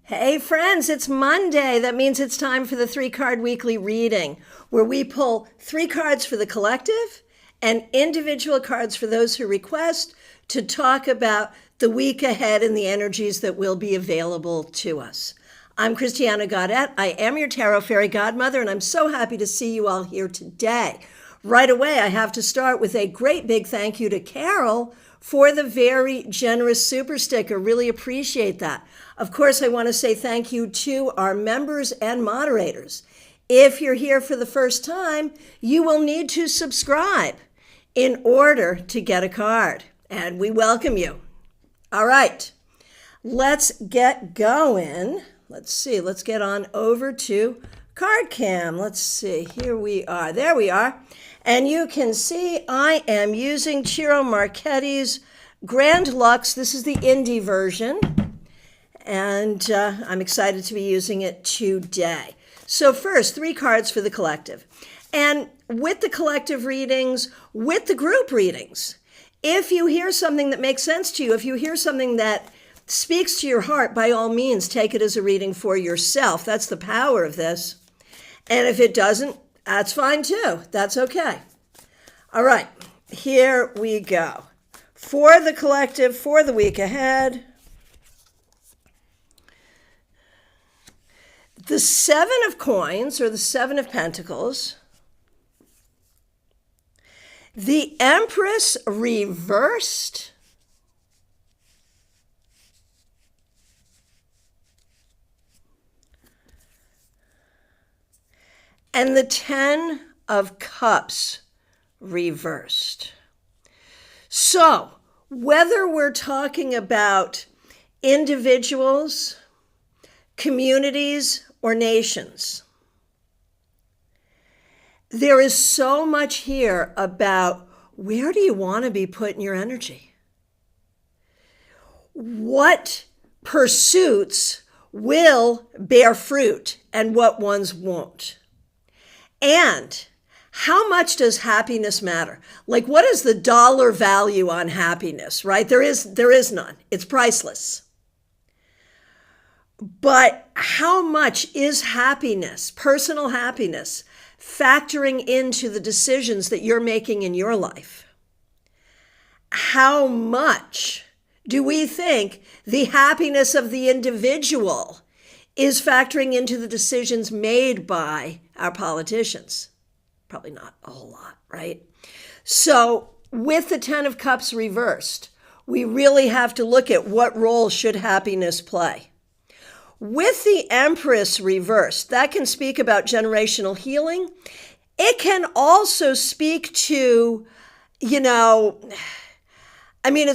Hey friends, it's Monday. That means it's time for the 3-card weekly reading, where we pull 3 cards for the collective and individual cards for those who request to talk about the week ahead and the energies that will be available to us. I'm Christiana Gaudet. I am your Tarot Fairy Godmother, and I'm so happy to see you all here today. Right away, I have to start with a great big thank you to Carol for the very generous super sticker. Really appreciate that. Of course, I want to say thank you to our members and moderators. If you're here for the first time, you will need to subscribe in order to get a card, and we welcome you. All right, let's get going. Let's see, let's get on over to Card Cam. Let's see, here we are. There we are. And you can see I am using Ciro Marchetti's Grand Luxe. This is the indie version, and I'm excited to be using it today. So first, 3 cards for the collective. And with the collective readings, with the group readings, if you hear something that makes sense to you, if you hear something that speaks to your heart, by all means, take it as a reading for yourself. That's the power of this. And if it doesn't, that's fine too. That's okay. All right, here we go. For the collective, for the week ahead, the 7 of Coins, or the 7 of Pentacles, the Empress reversed, and the 10 of Cups reversed. So, whether we're talking about individuals, communities, or nations, there is so much here about where do you want to be putting your energy? What pursuits will bear fruit and what ones won't? And how much does happiness matter? Like, what is the dollar value on happiness, right? There is none. It's priceless. But how much is happiness, personal happiness, factoring into the decisions that you're making in your life? How much do we think the happiness of the individual is factoring into the decisions made by our politicians? Probably not a whole lot, right? So with the 10 of Cups reversed, we really have to look at what role should happiness play. With the Empress reversed, that can speak about generational healing. It can also speak to, it's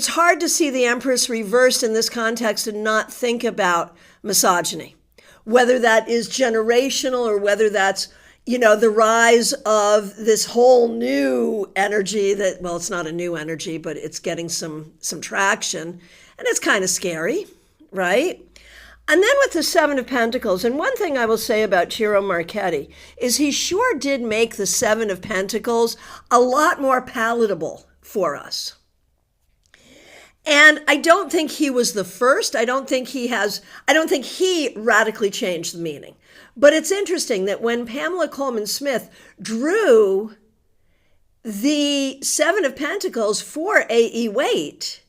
hard to see the Empress reversed in this context and not think about misogyny, whether that is generational or whether that's the rise of this whole new energy that, well, it's not a new energy, but it's getting some traction, and it's kind of scary, right? And then with the 7 of Pentacles, and one thing I will say about Ciro Marchetti is he sure did make the 7 of Pentacles a lot more palatable for us. And I don't think he was the first. I don't think he radically changed the meaning. But it's interesting that when Pamela Coleman Smith drew the 7 of Pentacles for A.E. Waite,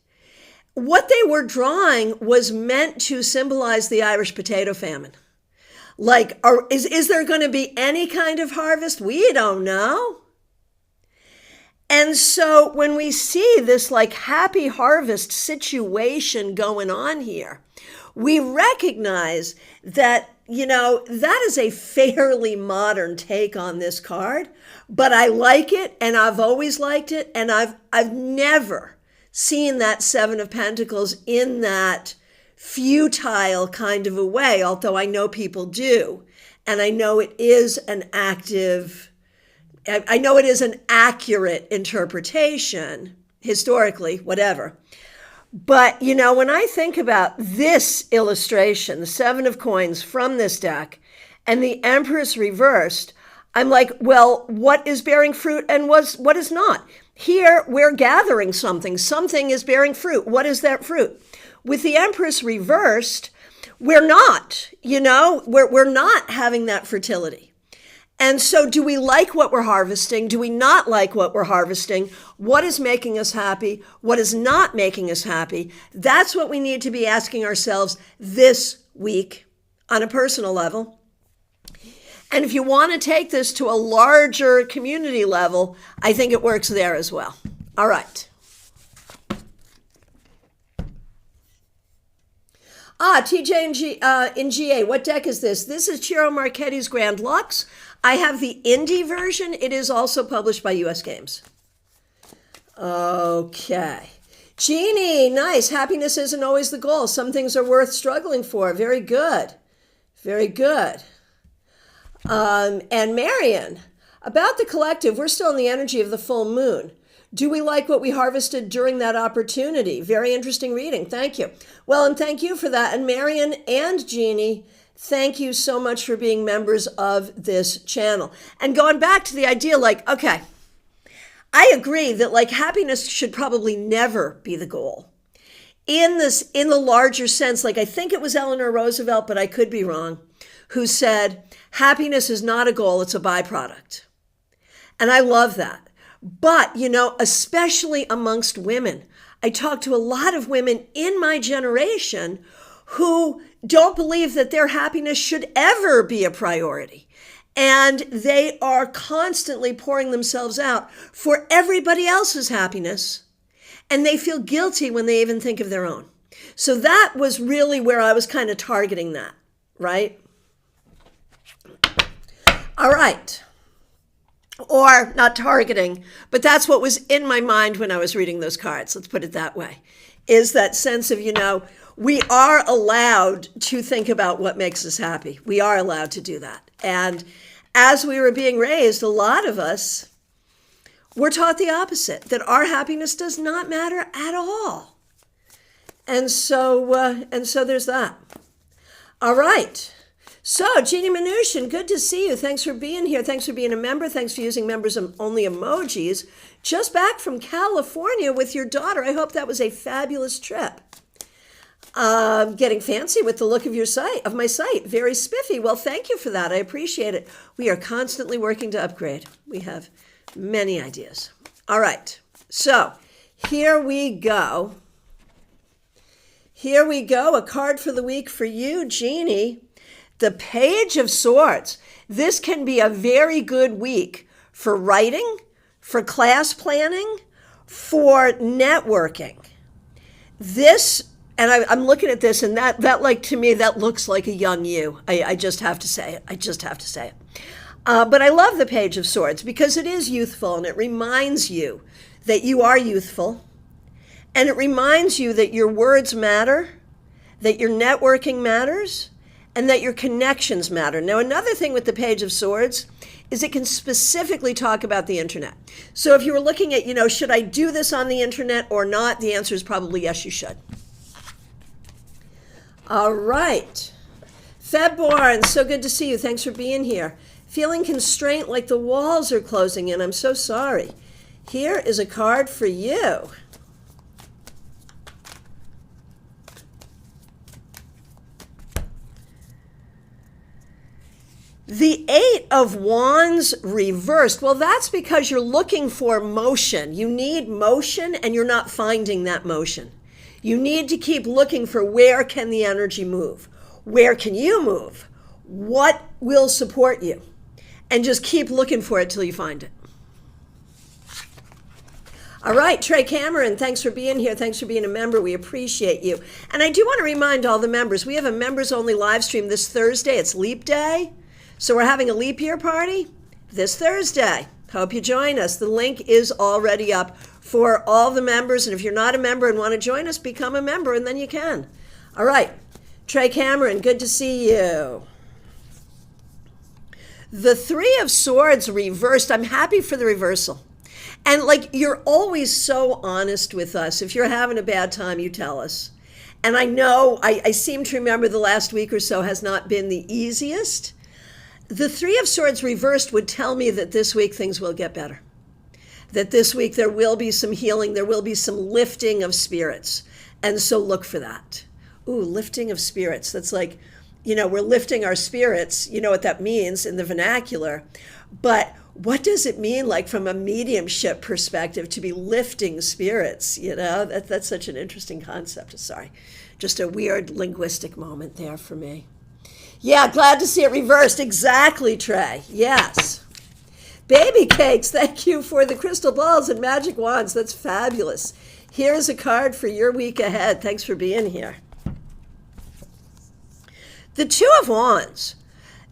what they were drawing was meant to symbolize the Irish potato famine. Like, is there going to be any kind of harvest? We don't know. And so when we see this like happy harvest situation going on here, we recognize that, that is a fairly modern take on this card, but I like it, and I've always liked it, and I've never seen that 7 of Pentacles in that futile kind of a way, although I know people do, and I know it is an accurate interpretation, historically, whatever. But, when I think about this illustration, the 7 of Coins from this deck, and the Empress reversed, I'm like, well, what is bearing fruit and what is not? Here, we're gathering something. Something is bearing fruit. What is that fruit? With the Empress reversed, we're not, we're not having that fertility. And so do we like what we're harvesting? Do we not like what we're harvesting? What is making us happy? What is not making us happy? That's what we need to be asking ourselves this week on a personal level. And if you want to take this to a larger community level, I think it works there as well. All right. TJ in GA, what deck is this? This is Ciro Marchetti's Grand Lux. I have the indie version. It is also published by US Games. Okay. Jeannie, nice. Happiness isn't always the goal. Some things are worth struggling for. Very good. Very good. And Marion, about the collective, we're still in the energy of the full moon. Do we like what we harvested during that opportunity? Very interesting reading. Thank you. Well, and thank you for that. And Marion and Jeannie, thank you so much for being members of this channel. And going back to the idea, okay, I agree that happiness should probably never be the goal. In the larger sense, I think it was Eleanor Roosevelt, but I could be wrong, who said, happiness is not a goal, it's a byproduct. And I love that. But, especially amongst women, I talk to a lot of women in my generation who don't believe that their happiness should ever be a priority. And they are constantly pouring themselves out for everybody else's happiness. And they feel guilty when they even think of their own. So that was really where I was kind of targeting that, right? All right. Or not targeting, but that's what was in my mind when I was reading those cards. Let's put it that way. Is that sense of, we are allowed to think about what makes us happy. We are allowed to do that. And as we were being raised, a lot of us were taught the opposite, that our happiness does not matter at all. And so there's that. All right. So, Jeannie Mnuchin, good to see you. Thanks for being here. Thanks for being a member. Thanks for using members only emojis. Just back from California with your daughter. I hope that was a fabulous trip. Getting fancy with the look of my site. Very spiffy. Well, thank you for that. I appreciate it. We are constantly working to upgrade. We have many ideas. All right. So, here we go. Here we go. A card for the week for you, Jeannie. The Page of Swords. This can be a very good week for writing, for class planning, for networking. This, and I'm looking at this, and that to me, that looks like a young you. I just have to say it. I just have to say it. But I love the Page of Swords because it is youthful, and it reminds you that you are youthful, and it reminds you that your words matter, that your networking matters, and that your connections matter. Now, another thing with the Page of Swords is it can specifically talk about the internet. So if you were looking at, should I do this on the internet or not? The answer is probably yes, you should. All right. Febborn, so good to see you. Thanks for being here. Feeling constraint like the walls are closing in. I'm so sorry. Here is a card for you. The Eight of Wands reversed. Well, that's because you're looking for motion. You need motion, and you're not finding that motion. You need to keep looking for where can the energy move? Where can you move? What will support you? And just keep looking for it till you find it. All right, Trey Cameron, thanks for being here. Thanks for being a member. We appreciate you. And I do want to remind all the members, we have a members-only live stream this Thursday. It's Leap Day. So we're having a leap year party this Thursday. Hope you join us. The link is already up for all the members. And if you're not a member and want to join us, become a member, and then you can. All right. Trey Cameron, good to see you. The Three of Swords reversed. I'm happy for the reversal. And you're always so honest with us. If you're having a bad time, you tell us. And I know, I seem to remember the last week or so has not been the easiest. The Three of Swords reversed would tell me that this week things will get better. That this week there will be some healing, there will be some lifting of spirits. And so look for that. Ooh, lifting of spirits. That's like, we're lifting our spirits. You know what that means in the vernacular. But what does it mean, like from a mediumship perspective, to be lifting spirits? That's such an interesting concept. Sorry, just a weird linguistic moment there for me. Yeah, glad to see it reversed. Exactly, Trey. Yes. Baby cakes, thank you for the crystal balls and magic wands. That's fabulous. Here's a card for your week ahead. Thanks for being here. The Two of Wands.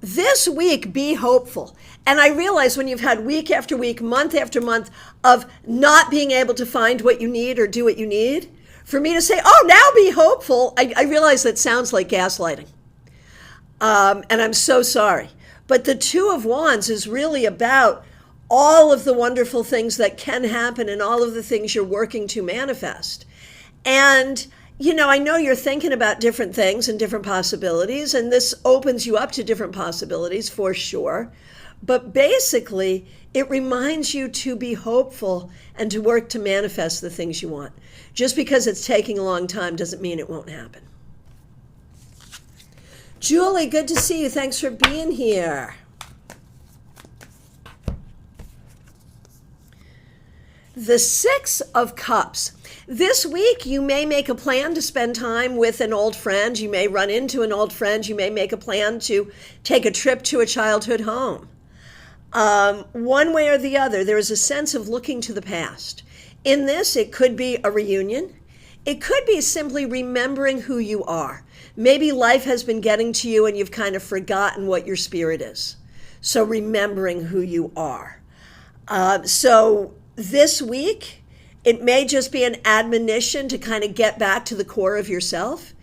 This week, be hopeful. And I realize when you've had week after week, month after month of not being able to find what you need or do what you need, for me to say, oh, now be hopeful, I realize that sounds like gaslighting. And I'm so sorry. But the Two of Wands is really about all of the wonderful things that can happen and all of the things you're working to manifest. And, I know you're thinking about different things and different possibilities, and this opens you up to different possibilities for sure. But basically, it reminds you to be hopeful and to work to manifest the things you want. Just because it's taking a long time doesn't mean it won't happen. Julie, good to see you. Thanks for being here. The Six of Cups. This week, you may make a plan to spend time with an old friend. You may run into an old friend. You may make a plan to take a trip to a childhood home. One way or the other, there is a sense of looking to the past. In this, it could be a reunion. It could be simply remembering who you are. Maybe life has been getting to you and you've kind of forgotten what your spirit is. So remembering who you are. So this week, it may just be an admonition to kind of get back to the core of yourself.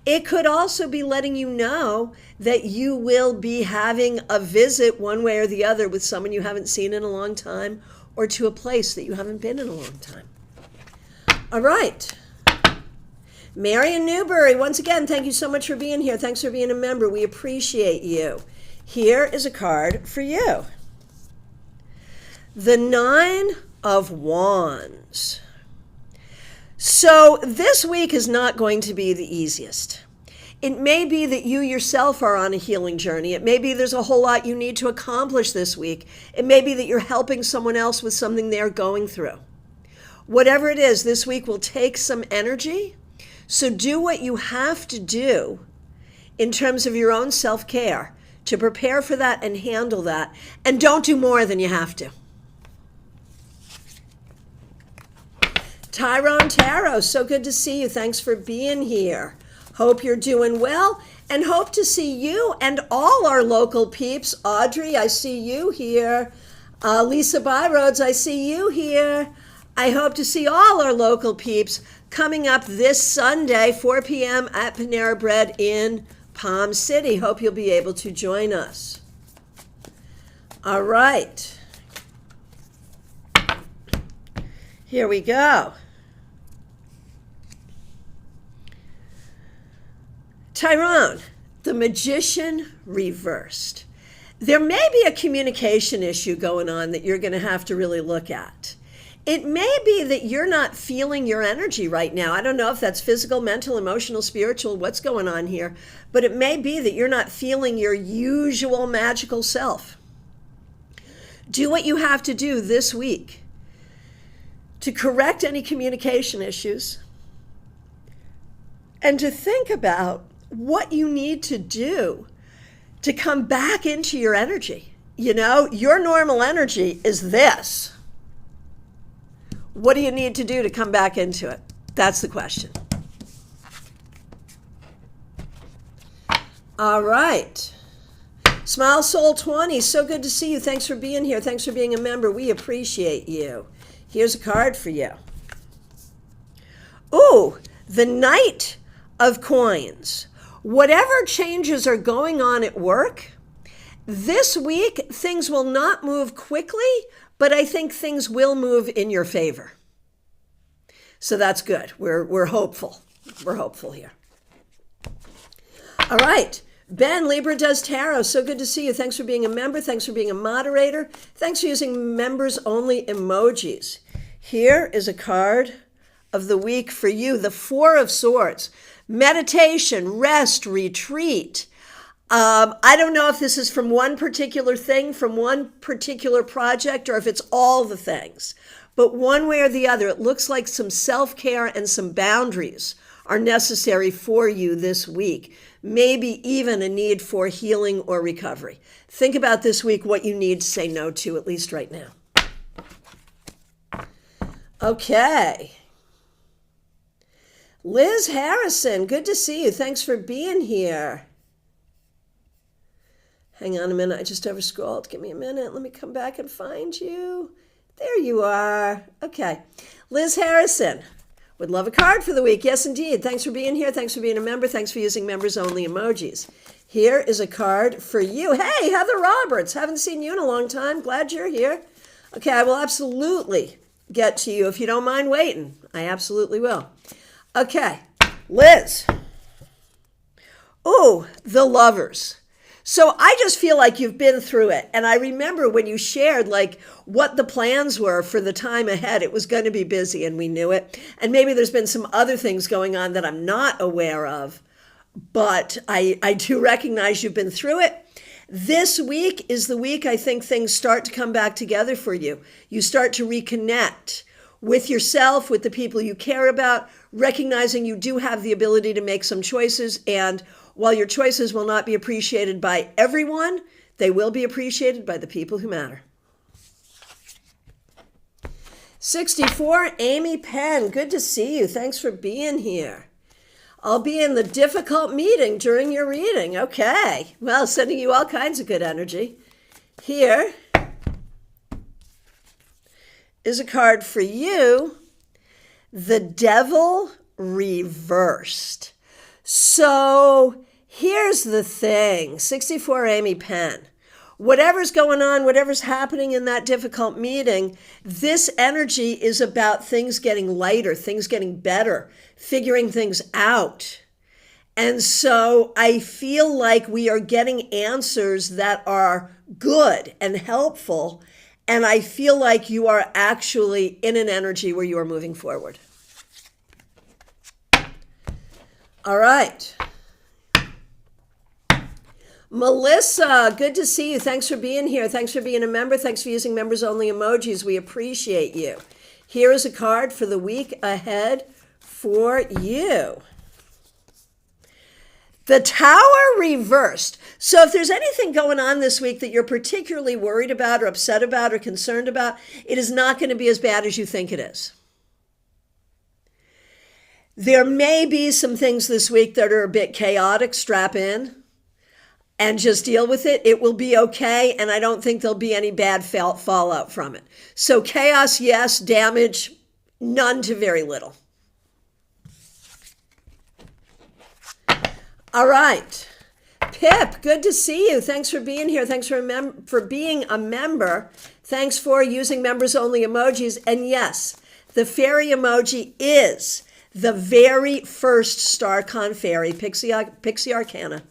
It could also be letting you know that you will be having a visit one way or the other with someone you haven't seen in a long time or to a place that you haven't been in a long time. All right. Marion Newberry, once again, thank you so much for being here. Thanks for being a member. We appreciate you. Here is a card for you. The Nine of Wands. So this week is not going to be the easiest. It may be that you yourself are on a healing journey. It may be there's a whole lot you need to accomplish this week. It may be that you're helping someone else with something they're going through. Whatever it is, this week will take some energy. So do what you have to do in terms of your own self-care to prepare for that and handle that. And don't do more than you have to. Tyrone Tarot, so good to see you. Thanks for being here. Hope you're doing well and hope to see you and all our local peeps. Audrey, I see you here. Lisa Byroads, I see you here. I hope to see all our local peeps coming up this Sunday, 4 p.m. at Panera Bread in Palm City. Hope you'll be able to join us. All right. Here we go. Tyrone, the Magician reversed. There may be a communication issue going on that you're going to have to really look at. It may be that you're not feeling your energy right now. I don't know if that's physical, mental, emotional, spiritual, what's going on here, but it may be that you're not feeling your usual magical self. Do what you have to do this week to correct any communication issues and to think about what you need to do to come back into your energy. Your normal energy is this. What do you need to do to come back into it? That's the question. All right. Smile Soul 20, so good to see you. Thanks for being here. Thanks for being a member. We appreciate you. Here's a card for you. Ooh, the Knight of Coins. Whatever changes are going on at work, this week things will not move quickly, but I think things will move in your favor. So that's good. We're hopeful. We're hopeful here. All right. Ben, Libra Does Tarot. So good to see you. Thanks for being a member. Thanks for being a moderator. Thanks for using members-only emojis. Here is a card of the week for you. The Four of Swords. meditation, rest, retreat. I don't know if this is from one particular thing, from one particular project, or if it's all the things. But one way or the other, it looks like some self-care and some boundaries are necessary for you this week. Maybe even a need for healing or recovery. Think about this week what you need to say no to, at least right now. Okay. Liz Harrison, good to see you. Thanks for being here. Hang on a minute, I just overscrolled. Give me a minute. Let me come back and find you. There you are. Okay. Liz Harrison, would love a card for the week. Yes, indeed. Thanks for being here. Thanks for being a member. Thanks for using members-only emojis. Here is a card for you. Hey, Heather Roberts. Haven't seen you in a long time. Glad you're here. Okay, I will absolutely get to you if you don't mind waiting. I absolutely will. Okay, Liz. Ooh, the Lovers. So I just feel like you've been through it. And I remember when you shared like what the plans were for the time ahead. It was going to be busy and we knew it. And maybe there's been some other things going on that I'm not aware of. But I do recognize you've been through it. This week is the week I think things start to come back together for you. You start to reconnect with yourself, with the people you care about, recognizing you do have the ability to make some choices. And while your choices will not be appreciated by everyone, they will be appreciated by the people who matter. 64, Amy Penn, good to see you. Thanks for being here. I'll be in the difficult meeting during your reading. Okay. Well, sending you all kinds of good energy. Here is a card for you. The Devil Reversed. So here's the thing. 64, Amy Penn. Whatever's going on, whatever's happening in that difficult meeting, this energy is about things getting lighter, things getting better, figuring things out. And so I feel like we are getting answers that are good and helpful. And I feel like you are actually in an energy where you are moving forward. All right. Melissa, good to see you. Thanks for being here. Thanks for being a member. Thanks for using members-only emojis. We appreciate you. Here is a card for the week ahead for you. The Tower Reversed. So if there's anything going on this week that you're particularly worried about or upset about or concerned about, it is not going to be as bad as you think it is. There may be some things this week that are a bit chaotic. Strap in and just deal with it. It will be okay, and I don't think there'll be any bad fallout from it. So chaos, yes. Damage, none to very little. All right. Pip, good to see you. Thanks for being here. Thanks for being a member. Thanks for using members-only emojis. And yes, the fairy emoji is the very first StarCon fairy, Pixie Arcana.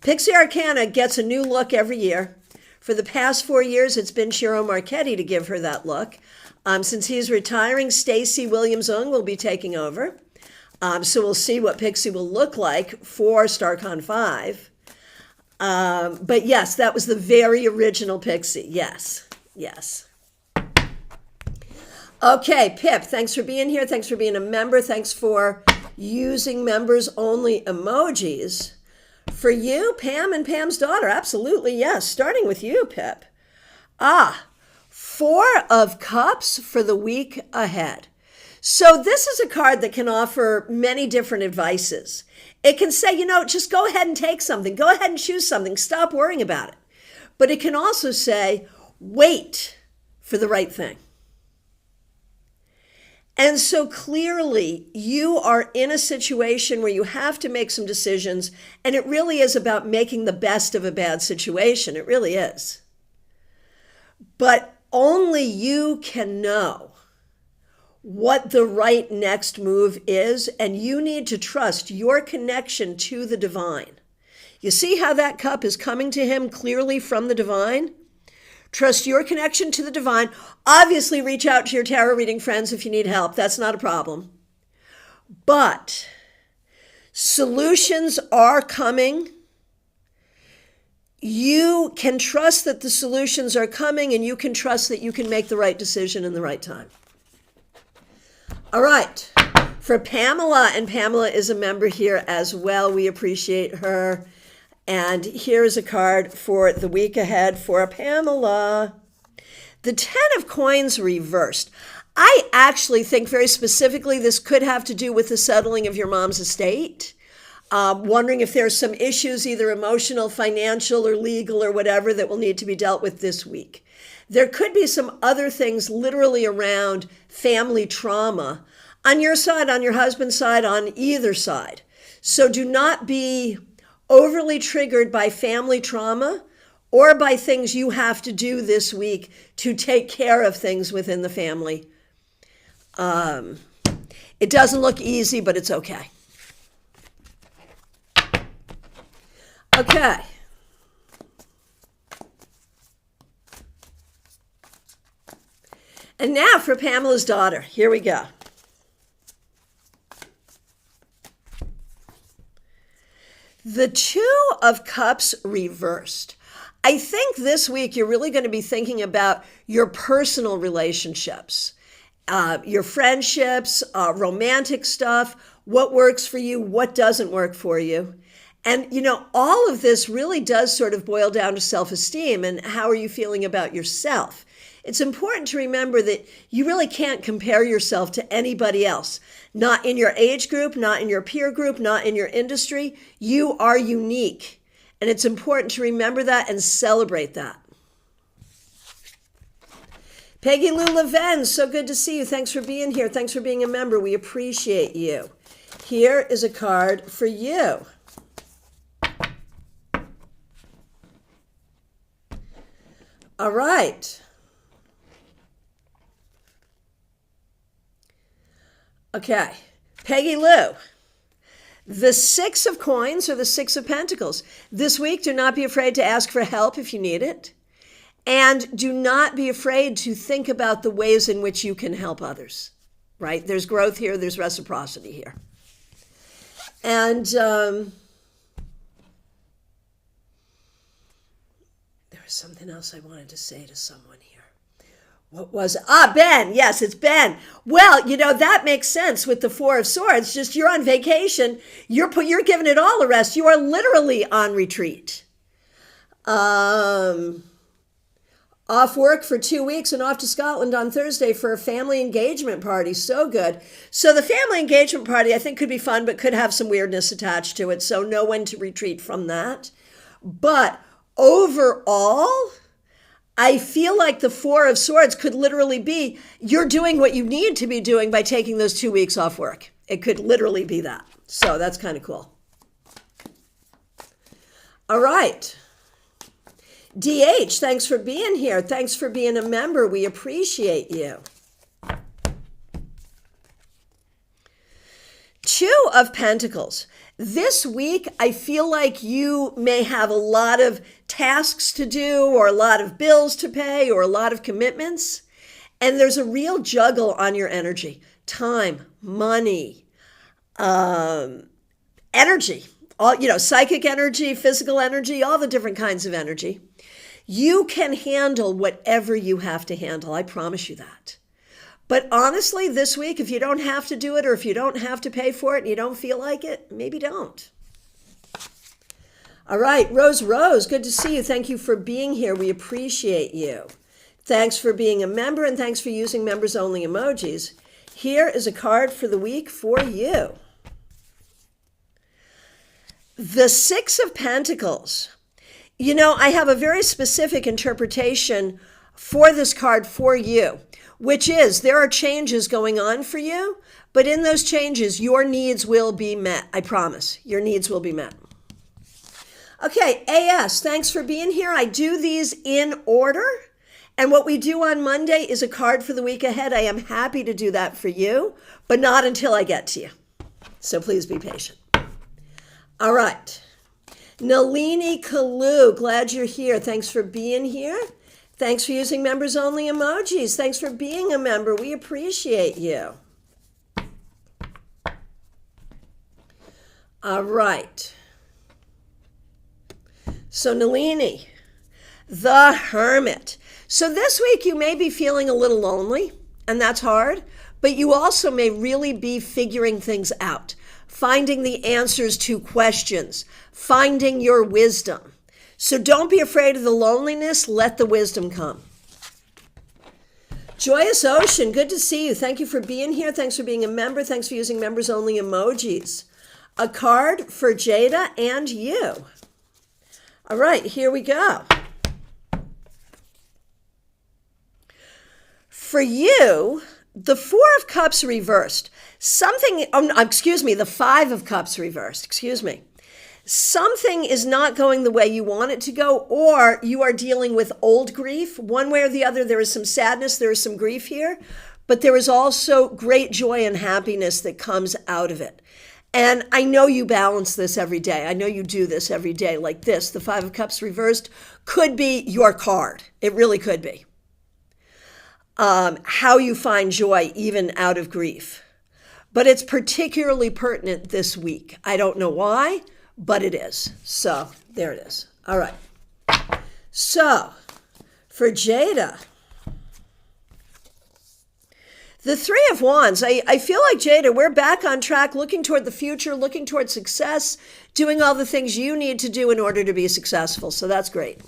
Pixie Arcana gets a new look every year. For the past 4 years, it's been Shiro Marchetti to give her that look. Since he's retiring, Stacey Williams-Ung will be taking over. So we'll see what Pixie will look like for StarCon 5. But yes, that was the very original Pixie. Yes, yes. Okay, Pip, thanks for being here. Thanks for being a member. Thanks for using members-only emojis. For you, Pam and Pam's daughter, absolutely, yes. Starting with you, Pip. 4 of Cups for the week ahead. So this is a card that can offer many different advices. It can say, just go ahead and take something. Go ahead and choose something. Stop worrying about it. But it can also say, wait for the right thing. And so clearly you are in a situation where you have to make some decisions, and it really is about making the best of a bad situation. It really is. But only you can know what the right next move is, and you need to trust your connection to the divine. You see how that cup is coming to him clearly from the divine? Trust your connection to the divine. Obviously, reach out to your tarot reading friends if you need help. That's not a problem. But Solutions are coming. You can trust that the solutions are coming, and you can trust that you can make the right decision in the right time. All right. For Pamela, and Pamela is a member here as well. We appreciate her. And here's a card for the week ahead for Pamela. The 10 of Coins reversed. I actually think very specifically this could have to do with the settling of your mom's estate. Wondering if there's some issues, either emotional, financial, or legal, or whatever, that will need to be dealt with this week. There could be some other things literally around family trauma on your side, on your husband's side, on either side. So do not be overly triggered by family trauma or by things you have to do this week to take care of things within the family. It doesn't look easy, but it's okay. Okay. And now for Pamela's daughter. Here we go. The 2 of Cups reversed. I think this week you're really going to be thinking about your personal relationships, your friendships, romantic stuff, what works for you, what doesn't work for you. And, all of this really does sort of boil down to self-esteem and how are you feeling about yourself. It's important to remember that you really can't compare yourself to anybody else. Not in your age group, not in your peer group, not in your industry. You are unique. And it's important to remember that and celebrate that. Peggy Lou Leven, so good to see you. Thanks for being here. Thanks for being a member. We appreciate you. Here is a card for you. All right. Okay. Peggy Lou. The 6 of Coins or the 6 of Pentacles. This week, do not be afraid to ask for help if you need it. And do not be afraid to think about the ways in which you can help others, right? There's growth here. There's reciprocity here. And there was something else I wanted to say to someone here. What was it? Ben. Yes, it's Ben. Well, that makes sense with the 4 of Swords. Just you're on vacation. You're giving it all a rest. You are literally on retreat. Off work for 2 weeks and off to Scotland on Thursday for a family engagement party. So good. So the family engagement party, I think, could be fun, but could have some weirdness attached to it. So know when to retreat from that. But overall, I feel like the 4 of Swords could literally be you're doing what you need to be doing by taking those 2 weeks off work. It could literally be that. So that's kind of cool. All right. DH, thanks for being here. Thanks for being a member. We appreciate you. 2 of Pentacles. This week, I feel like you may have a lot of tasks to do or a lot of bills to pay or a lot of commitments. And there's a real juggle on your energy. Time, money, energy, all, psychic energy, physical energy, all the different kinds of energy. You can handle whatever you have to handle. I promise you that. But honestly, this week, if you don't have to do it or if you don't have to pay for it and you don't feel like it, maybe don't. All right, Rose, good to see you. Thank you for being here. We appreciate you. Thanks for being a member and thanks for using members-only emojis. Here is a card for the week for you. The 6 of Pentacles. I have a very specific interpretation for this card for you, which is there are changes going on for you, but in those changes, your needs will be met. I promise. Your needs will be met. Okay, AS, thanks for being here. I do these in order. And what we do on Monday is a card for the week ahead. I am happy to do that for you, but not until I get to you. So please be patient. All right. Nalini Kalu, glad you're here. Thanks for being here. Thanks for using members only emojis. Thanks for being a member. We appreciate you. All right. So Nalini, the Hermit. So this week you may be feeling a little lonely, and that's hard, but you also may really be figuring things out, finding the answers to questions, finding your wisdom. So don't be afraid of the loneliness, let the wisdom come. Joyous Ocean, good to see you. Thank you for being here. Thanks for being a member. Thanks for using members only emojis. A card for Jada and you. All right, here we go. For you, the Four of Cups reversed. The Five of Cups reversed, Something is not going the way you want it to go, or you are dealing with old grief. One way or the other, there is some sadness, there is some grief here, but there is also great joy and happiness that comes out of it. And I know you balance this every day. I know you do this every day like this. The Five of Cups reversed could be your card. It really could be. How you find joy even out of grief. But it's particularly pertinent this week. I don't know why, but it is. So there it is. All right. So for Jada, the Three of Wands, I feel like, Jada, we're back on track, looking toward the future, looking toward success, doing all the things you need to do in order to be successful. So that's great.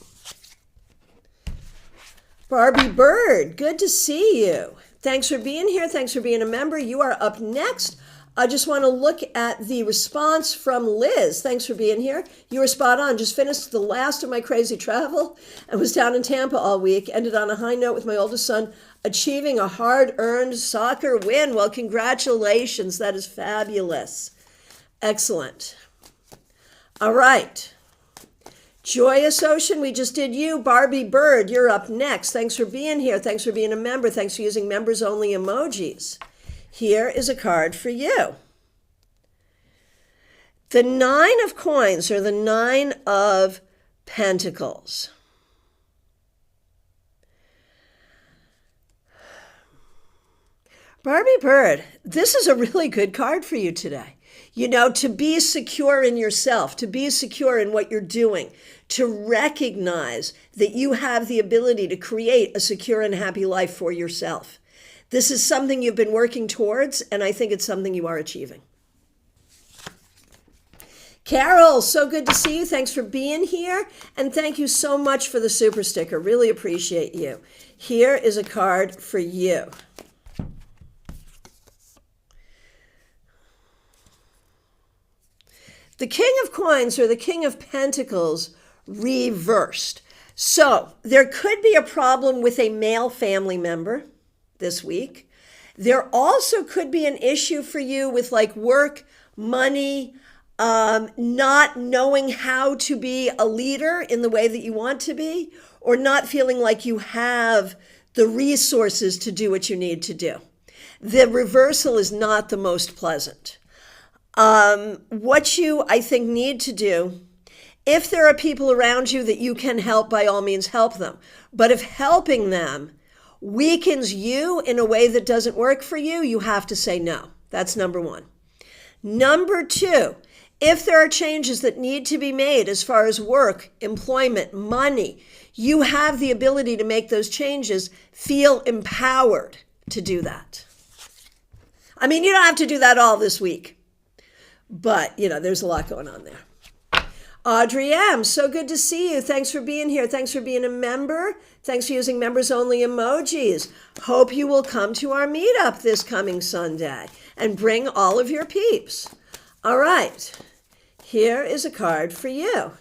Barbie Bird, good to see you. Thanks for being here. Thanks for being a member. You are up next. I just want to look at the response from Liz. Thanks for being here. You were spot on. Just finished the last of my crazy travel and was down in Tampa all week. Ended on a high note with my oldest son achieving a hard-earned soccer win. Well, congratulations. That is fabulous. Excellent. All right. Joyous Ocean, we just did you. Barbie Bird, you're up next. Thanks for being here. Thanks for being a member. Thanks for using members only emojis. Here is a card for you. The Nine of Coins, or the Nine of Pentacles. Barbie Bird, this is a really good card for you today. You know, to be secure in yourself, to be secure in what you're doing, to recognize that you have the ability to create a secure and happy life for yourself. This is something you've been working towards, and I think it's something you are achieving. Carol, so good to see you. Thanks for being here, and thank you so much for the super sticker. Really appreciate you. Here is a card for you. The King of Coins, or the King of Pentacles, reversed. So there could be a problem with a male family member this week. There also could be an issue for you with like work, money, not knowing how to be a leader in the way that you want to be, or not feeling like you have the resources to do what you need to do. The reversal is not the most pleasant. What you, I think, need to do, if there are people around you that you can help, by all means help them. But if helping them weakens you in a way that doesn't work for you, you have to say no. That's number one. Number two, if there are changes that need to be made as far as work, employment, money, you have the ability to make those changes. Feel empowered to do that. I mean, you don't have to do that all this week, but, you know, there's a lot going on there. Audrey M., so good to see you. Thanks for being here. Thanks for being a member. Thanks for using members only emojis. Hope you will come to our meetup this coming Sunday and bring all of your peeps. All right, here is a card for you.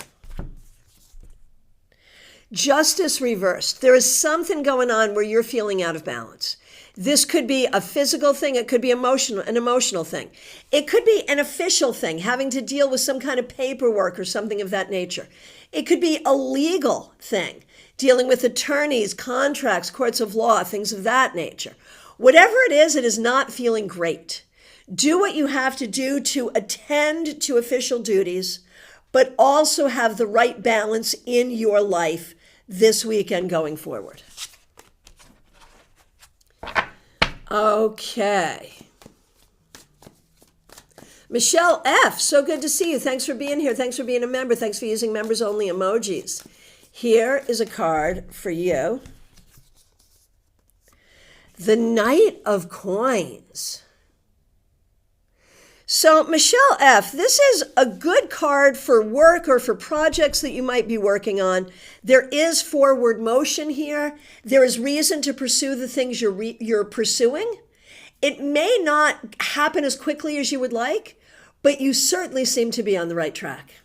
Justice reversed. There is something going on where you're feeling out of balance. This could be a physical thing. It could be an emotional thing. It could be an official thing, having to deal with some kind of paperwork or something of that nature. It could be a legal thing, dealing with attorneys, contracts, courts of law, things of that nature. Whatever it is not feeling great. Do what you have to do to attend to official duties, but also have the right balance in your life this weekend going forward. Okay. Michelle F., so good to see you. Thanks for being here. Thanks for being a member. Thanks for using members only emojis. Here is a card for you. The Knight of Coins. So, Michelle F., this is a good card for work or for projects that you might be working on. There is forward motion here. There is reason to pursue the things you're pursuing. It may not happen as quickly as you would like, but you certainly seem to be on the right track.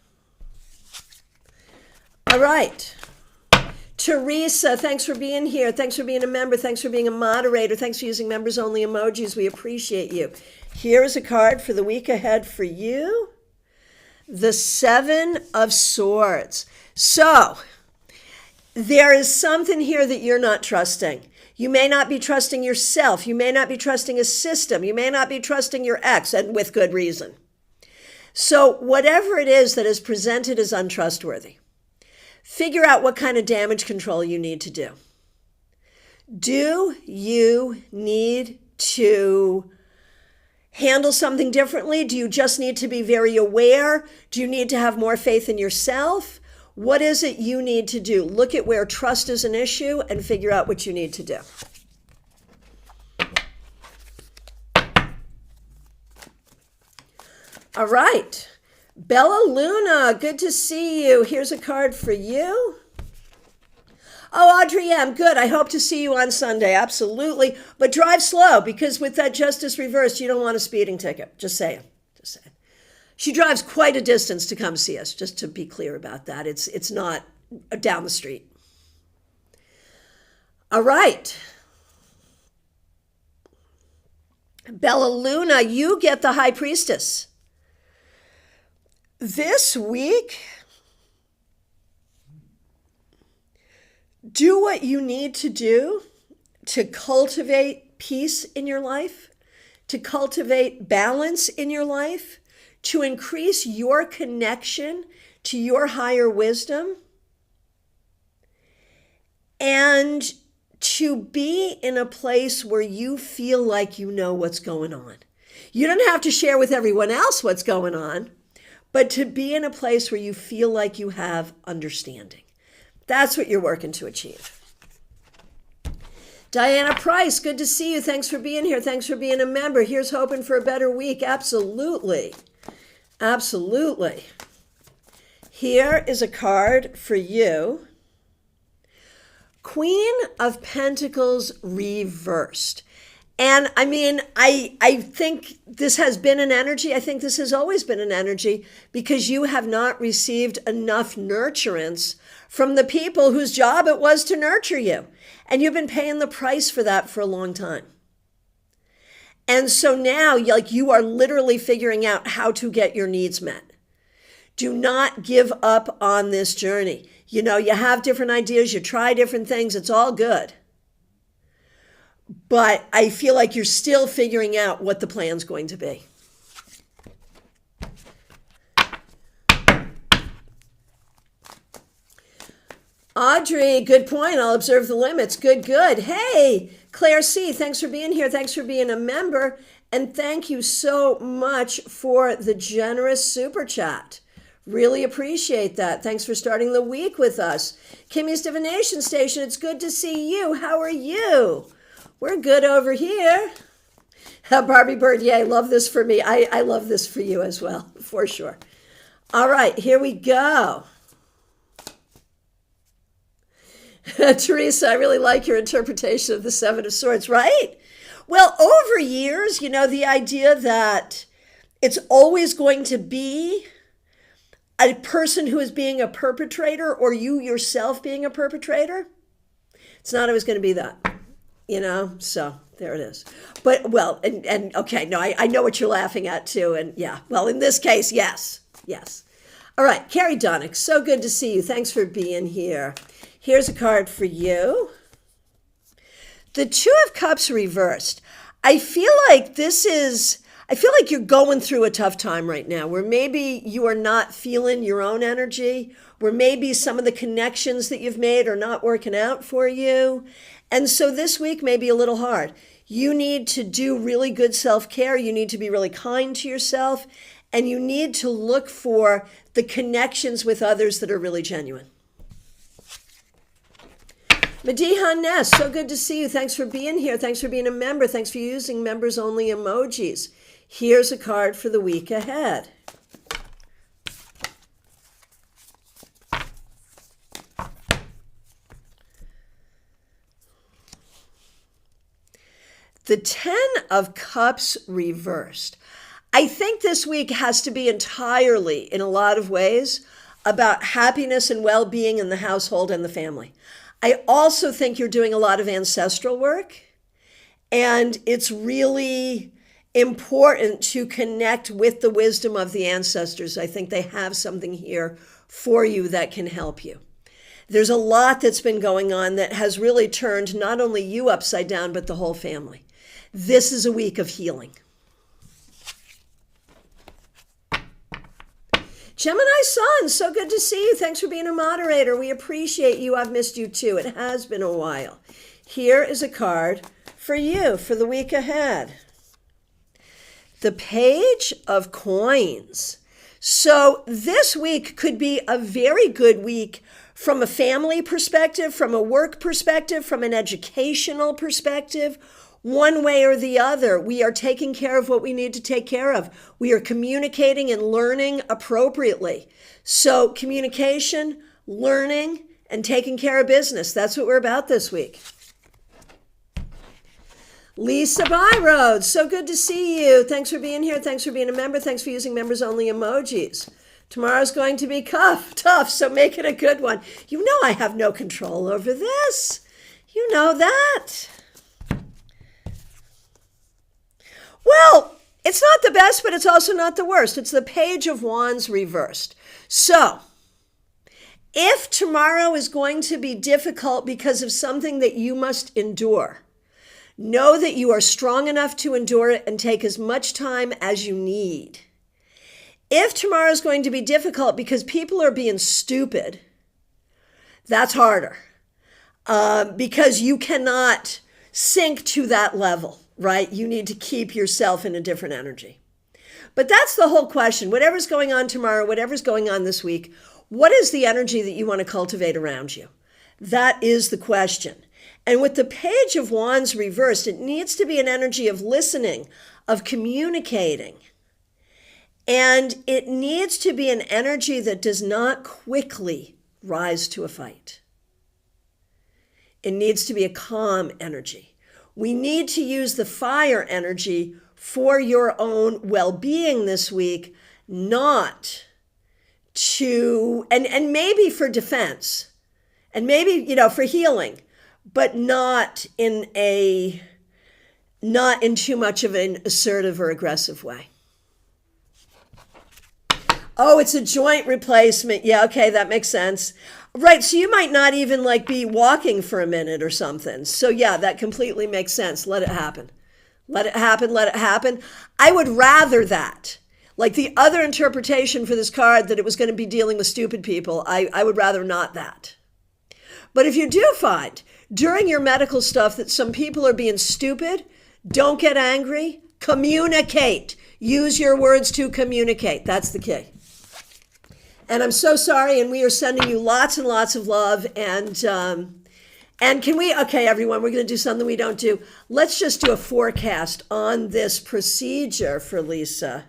All right. Teresa, thanks for being here. Thanks for being a member. Thanks for being a moderator. Thanks for using members only emojis. We appreciate you. Here is a card for the week ahead for you. The Seven of Swords. So, there is something here that you're not trusting. You may not be trusting yourself. You may not be trusting a system. You may not be trusting your ex, and with good reason. So, whatever it is that is presented as untrustworthy, figure out what kind of damage control you need to do. Do you need to handle something differently? Do you just need to be very aware? Do you need to have more faith in yourself? What is it you need to do? Look at where trust is an issue and figure out what you need to do. All right. Bella Luna, good to see you. Here's a card for you. Oh, Audrey M., good. I hope to see you on Sunday. Absolutely. But drive slow, because with that justice reversed, you don't want a speeding ticket. Just saying. Just saying. She drives quite a distance to come see us, just to be clear about that. It's not down the street. All right. Bella Luna, you get the High Priestess. This week, do what you need to do to cultivate peace in your life, to cultivate balance in your life, to increase your connection to your higher wisdom, and to be in a place where you feel like you know what's going on. You don't have to share with everyone else what's going on, but to be in a place where you feel like you have understanding. That's what you're working to achieve. Diana Price, good to see you. Thanks for being here. Thanks for being a member. Here's hoping for a better week. Absolutely. Absolutely. Here is a card for you. Queen of Pentacles reversed. And I mean, I think this has been an energy. I think this has always been an energy because you have not received enough nurturance from the people whose job it was to nurture you. And you've been paying the price for that for a long time. And so now, like, you are literally figuring out how to get your needs met. Do not give up on this journey. You know, you have different ideas, you try different things, it's all good. But I feel like you're still figuring out what the plan's going to be. Audrey, good point. I'll observe the limits. Good, good. Hey, Claire C., thanks for being here. Thanks for being a member. And thank you so much for the generous super chat. Really appreciate that. Thanks for starting the week with us. Kimmy's Divination Station, it's good to see you. How are you? We're good over here. Barbie Bird, yay, love this for me. I love this for you as well, for sure. All right, here we go. Teresa, I really like your interpretation of the Seven of Swords, right? Well, over years, you know, the idea that it's always going to be a person who is being a perpetrator or you yourself being a perpetrator, it's not always going to be that. You know, so there it is. But, well, and okay, no, I know what you're laughing at too. And yeah, well, in this case, yes. All right, Carrie Donick, so good to see you. Thanks for being here. Here's a card for you. The Two of Cups reversed. I feel like this is, I feel like you're going through a tough time right now where maybe you are not feeling your own energy, where maybe some of the connections that you've made are not working out for you. And so this week may be a little hard. You need to do really good self-care. You need to be really kind to yourself, and you need to look for the connections with others that are really genuine. Madiha Ness, so good to see you. Thanks for being here. Thanks for being a member. Thanks for using members only emojis. Here's a card for the week ahead. The 10 of Cups reversed. I think this week has to be entirely, in a lot of ways, about happiness and well-being in the household and the family. I also think you're doing a lot of ancestral work, and it's really important to connect with the wisdom of the ancestors. I think they have something here for you that can help you. There's a lot that's been going on that has really turned not only you upside down, but the whole family. This is a week of healing. Gemini Sun, so good to see you. Thanks for being a moderator. We appreciate you. I've missed you too. It has been a while. Here is a card for you for the week ahead. The Page of Coins. So this week could be a very good week from a family perspective, from a work perspective, from an educational perspective. One way or the other, we are taking care of what we need to take care of. We are communicating and learning appropriately. So communication, learning, and taking care of business. That's what we're about this week. Lisa Byroad, so good to see you. Thanks for being here. Thanks for being a member. Thanks for using members only emojis. Tomorrow's going to be tough, so make it a good one. You know I have no control over this. You know that. Well, it's not the best, but it's also not the worst. It's the Page of Wands reversed. So, if tomorrow is going to be difficult because of something that you must endure, know that you are strong enough to endure it and take as much time as you need. If tomorrow is going to be difficult because people are being stupid, that's harder because you cannot sink to that level. Right? You need to keep yourself in a different energy. But that's the whole question. Whatever's going on tomorrow, whatever's going on this week, what is the energy that you want to cultivate around you? That is the question. And with the Page of Wands reversed, it needs to be an energy of listening, of communicating. And it needs to be an energy that does not quickly rise to a fight. It needs to be a calm energy. We need to use the fire energy for your own well-being this week, not to, and maybe for defense, and maybe, for healing, but not in too much of an assertive or aggressive way. Oh, it's a joint replacement. Yeah, okay, that makes sense. Right, so you might not even be walking for a minute or something. So yeah, that completely makes sense. Let it happen. Let it happen, let it happen. I would rather that. Like the other interpretation for this card that it was going to be dealing with stupid people, I would rather not that. But if you do find during your medical stuff that some people are being stupid, don't get angry, communicate. Use your words to communicate. That's the key. And I'm so sorry, and we are sending you lots and lots of love. And can we, okay, everyone, we're going to do something we don't do. Let's just do a forecast on this procedure for Lisa.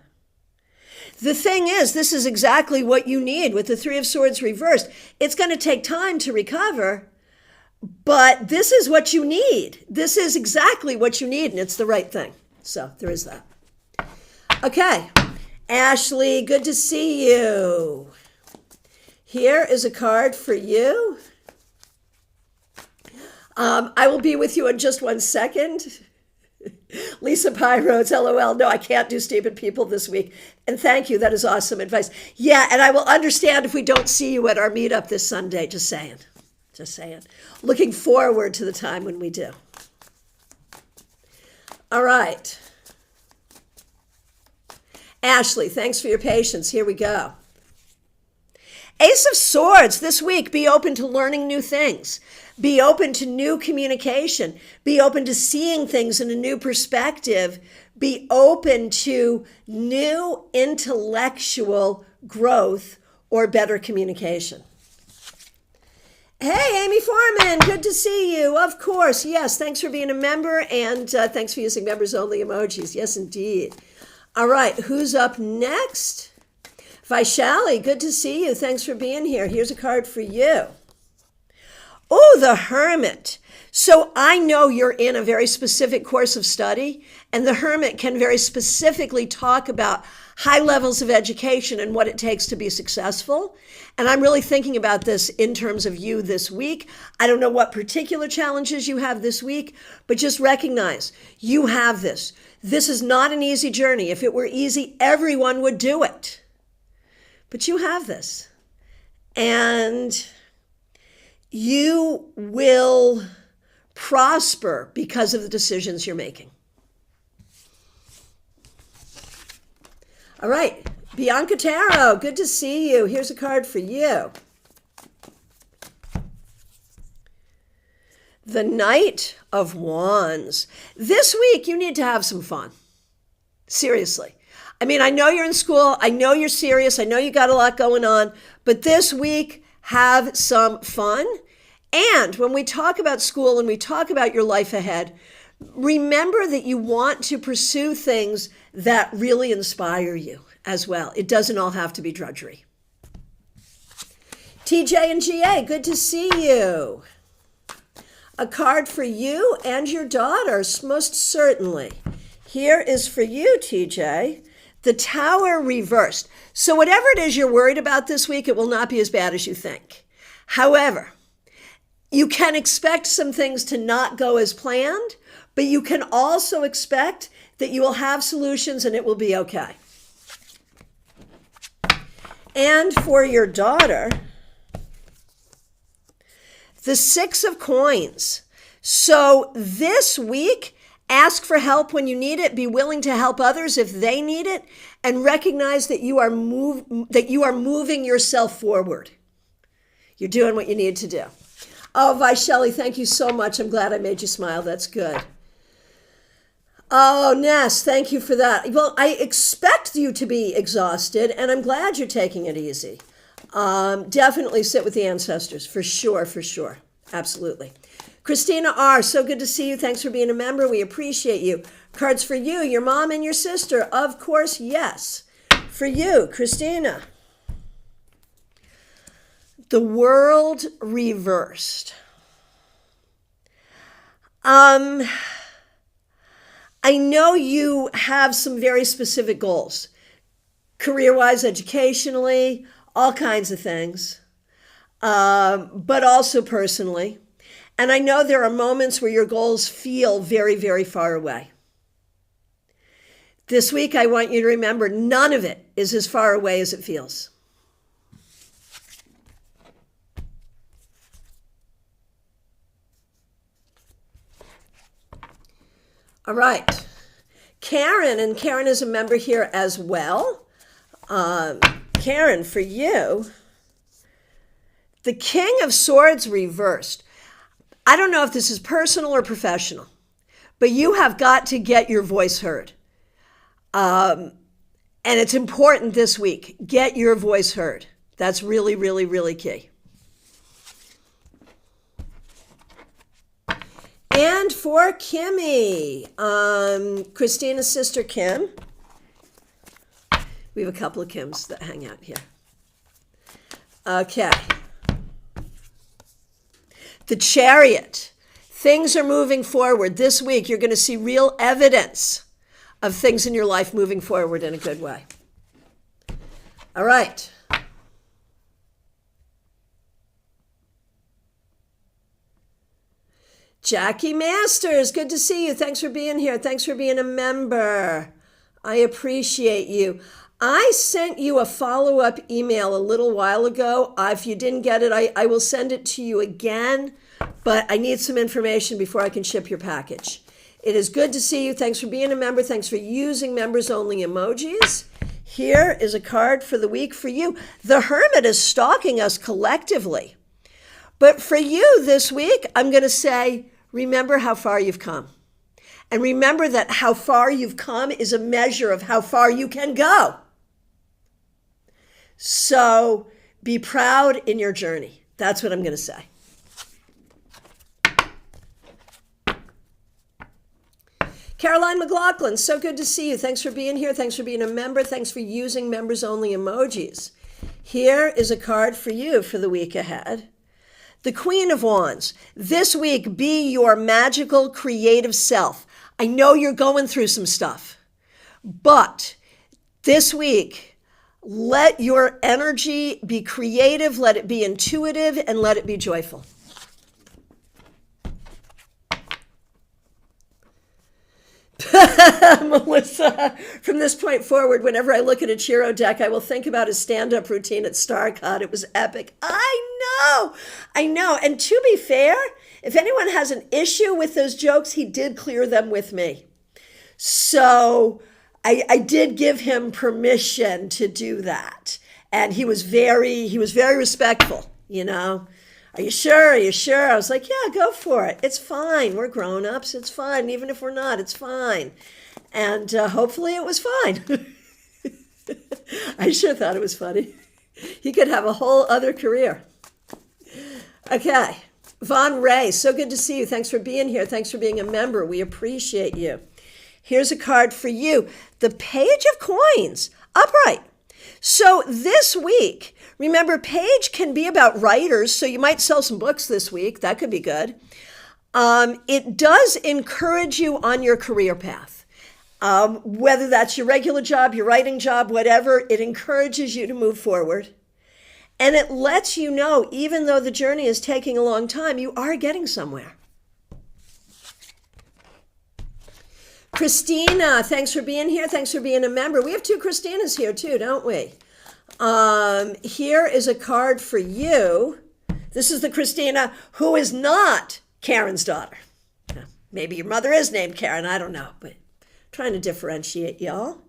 The thing is, this is exactly what you need with the Three of Swords reversed. It's going to take time to recover, but this is what you need. This is exactly what you need, and it's the right thing. So there is that. Okay, Ashley, good to see you. Here is a card for you. I will be with you in just 1 second. Lisa Pyrodes, LOL. No, I can't do stupid people this week. And thank you. That is awesome advice. Yeah, and I will understand if we don't see you at our meetup this Sunday. Just saying. Just saying. Looking forward to the time when we do. All right. Ashley, thanks for your patience. Here we go. Ace of Swords, this week, be open to learning new things. Be open to new communication. Be open to seeing things in a new perspective. Be open to new intellectual growth or better communication. Hey, Amy Foreman, good to see you. Of course, yes, thanks for being a member, and thanks for using members-only emojis. Yes, indeed. All right, who's up next? Vaishali, good to see you. Thanks for being here. Here's a card for you. Oh, the Hermit. So I know you're in a very specific course of study, and the Hermit can very specifically talk about high levels of education and what it takes to be successful. And I'm really thinking about this in terms of you this week. I don't know what particular challenges you have this week, but just recognize you have this. This is not an easy journey. If it were easy, everyone would do it. But you have this, and you will prosper because of the decisions you're making. All right, Bianca Tarot, good to see you. Here's a card for you. The Knight of Wands. This week, you need to have some fun. Seriously. I mean, I know you're in school. I know you're serious. I know you got a lot going on. But this week, have some fun. And when we talk about school and we talk about your life ahead, remember that you want to pursue things that really inspire you as well. It doesn't all have to be drudgery. TJ and GA, good to see you. A card for you and your daughter, most certainly. Here is for you, TJ. The Tower reversed. So whatever it is you're worried about this week, it will not be as bad as you think. However, you can expect some things to not go as planned, but you can also expect that you will have solutions and it will be okay. And for your daughter, the Six of Coins. So this week, ask for help when you need it. Be willing to help others if they need it, and recognize that you are moving yourself forward. You're doing what you need to do. Oh, Vaishali, thank you so much. I'm glad I made you smile. That's good. Oh, Ness, thank you for that. Well, I expect you to be exhausted, and I'm glad you're taking it easy. Definitely sit with the ancestors, for sure, for sure. Absolutely. Christina R., so good to see you. Thanks for being a member. We appreciate you. Cards for you, your mom and your sister. Of course, yes. For you, Christina. The World reversed. I know you have some very specific goals. Career-wise, educationally, all kinds of things. But also personally. And I know there are moments where your goals feel very, very far away. This week, I want you to remember none of it is as far away as it feels. All right. Karen, and Karen is a member here as well. Karen, for you, the King of Swords reversed. I don't know if this is personal or professional, but you have got to get your voice heard. And it's important this week. Get your voice heard. That's really, really, really key. And for Kimmy, Christina's sister Kim. We have a couple of Kims that hang out here. Okay. The Chariot. Things are moving forward. This week, you're going to see real evidence of things in your life moving forward in a good way. All right. Jackie Masters, good to see you. Thanks for being here. Thanks for being a member. I appreciate you. I sent you a follow-up email a little while ago. If you didn't get it, I will send it to you again, but I need some information before I can ship your package. It is good to see you. Thanks for being a member. Thanks for using members-only emojis. Here is a card for the week for you. The Hermit is stalking us collectively. But for you this week, I'm going to say, remember how far you've come. And remember that how far you've come is a measure of how far you can go. So be proud in your journey. That's what I'm going to say. Caroline McLaughlin, so good to see you. Thanks for being here. Thanks for being a member. Thanks for using members only emojis. Here is a card for you for the week ahead. The Queen of Wands. This week, be your magical, creative self. I know you're going through some stuff, but this week, let your energy be creative, let it be intuitive, and let it be joyful. Melissa, from this point forward, whenever I look at a Chiro deck, I will think about his stand-up routine at StarCon. It was epic. I know. And to be fair, if anyone has an issue with those jokes, he did clear them with me. So I did give him permission to do that. And he was very respectful, you know. Are you sure? Are you sure? I was like, yeah, go for it. It's fine. We're grown-ups. It's fine. Even if we're not, it's fine. And hopefully it was fine. I sure thought it was funny. He could have a whole other career. Okay. Von Ray, so good to see you. Thanks for being here. Thanks for being a member. We appreciate you. Here's a card for you. The Page of Coins, upright. So this week, remember, Page can be about writers, so you might sell some books this week. That could be good. It does encourage you on your career path. Whether that's your regular job, your writing job, whatever, it encourages you to move forward. And it lets you know, even though the journey is taking a long time, you are getting somewhere. Christina, thanks for being here. Thanks for being a member. We have two Christinas here too, don't we? Here is a card for you. This is the Christina who is not Karen's daughter. Maybe your mother is named Karen, I don't know, but trying to differentiate y'all.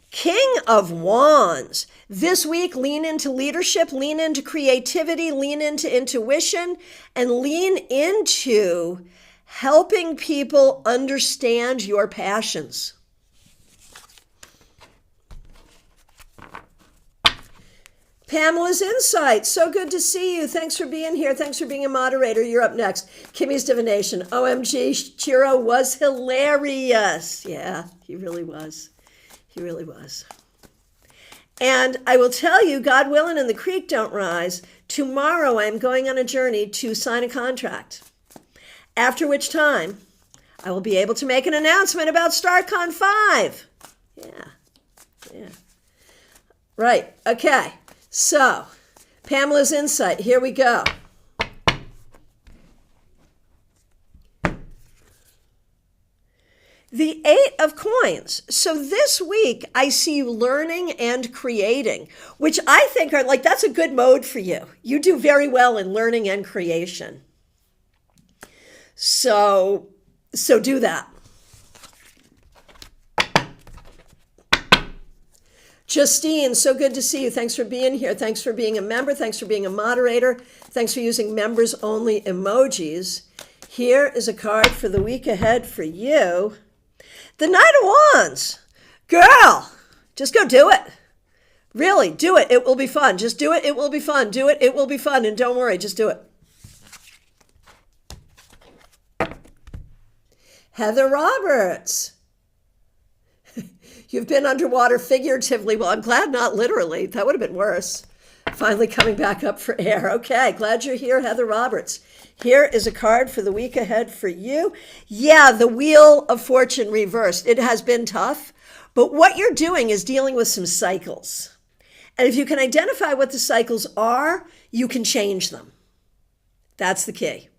King of Wands. This week, lean into leadership, lean into creativity, lean into intuition, and lean into helping people understand your passions. Pamela's Insight. So good to see you. Thanks for being here. Thanks for being a moderator. You're up next. Kimmy's Divination. OMG, Chiro was hilarious. Yeah, he really was. He really was. And I will tell you, God willing and the creek don't rise, tomorrow I'm going on a journey to sign a contract. After which time, I will be able to make an announcement about StarCon 5. Yeah. Right, okay. So, Pamela's Insight, here we go. The Eight of Coins. So this week, I see you learning and creating, which I think are like, that's a good mode for you. You do very well in learning and creation. So do that. Justine, so good to see you. Thanks for being here. Thanks for being a member. Thanks for being a moderator. Thanks for using members only emojis. Here is a card for the week ahead for you. The Knight of Wands. Girl, just go do it. Really, do it. It will be fun. Just do it. It will be fun. Do it. It will be fun. And don't worry, just do it. Heather Roberts. You've been underwater figuratively. Well, I'm glad not literally. That would have been worse. Finally coming back up for air. Okay, glad you're here, Heather Roberts. Here is a card for the week ahead for you. Yeah, the Wheel of Fortune reversed. It has been tough, but what you're doing is dealing with some cycles. And if you can identify what the cycles are, you can change them. That's the key.